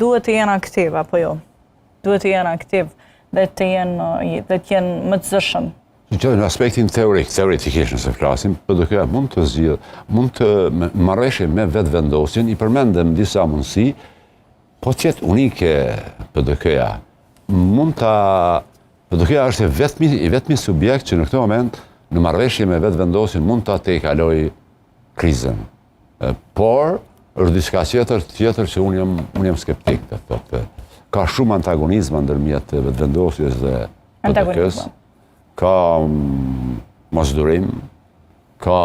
duhet të jenë aktiv, apo jo? Duhet të jenë aktiv dhe të jenë më të zëshëm. Në aspektin teoretikisht nëse flasim, PDK-ja mund të zgjidhë, mund të marrëveshje me vetëvendosjen, i përmendëm disa mundësi, po të jetë unike PDK-ja. PDK-ja është i vetmi subjekt që në këtë moment në marrëveshje me vetëvendosjen mund ta tejkalojë krizën. Por është diçka tjetër që unë jam skeptik të thotë. Ka shumë antagonizma ndërmjet vetëvendosjes dhe PDK-s. Ka mosdurim, ka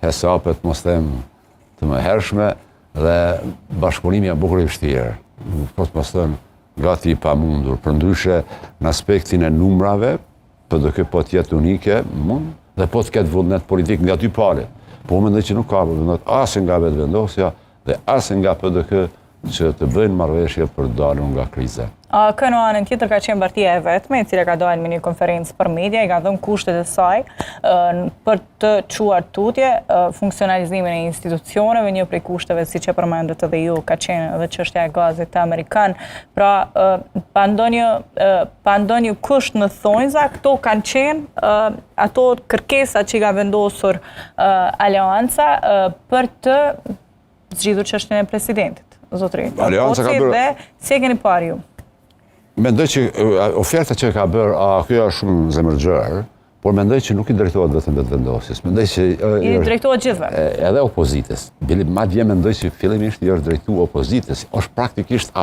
hesapet mos them të mëhershme dhe bashkëpunimi janë bukur i vështirë. Po të mos thënë gati i pamundur. Përndryshe në aspektin e numrave, PDK po të jetë unike, mund dhe po të ketë vullnet politik nga dy palët. Po mendoj që nuk ka vullnet as nga vetëvendosja dhe as nga PDK që të bëjnë marrëveshje për të dalur nga kriza. Kë në anën tjetër ka qenë partia e vetme, e cila ka dalë me një konferencë për media, i ka dhënë kushtet e saj për të çuar tutje funksionalizimin e institucioneve, një prej kushteve siç e përmendët edhe ju ka qenë edhe çështja e gazit amerikan. Pra, pa ndonjë kusht në thonjza, këto kanë qenë ato kërkesat që i ka vendosur Aleanca për të zgjidhur çështjen e presidentit. Zotri, dhe si e keni parë ju? Mendoj që oferta që ka bërë, kjo është shumë zemërgjër, por mendoj që nuk i drejtohet vetëm vetëvendosjes. Mendoj që i drejtohet gjithëve. Edhe opozitës. Madje mendoj që fillimisht i është drejtuar opozitës. Është praktikisht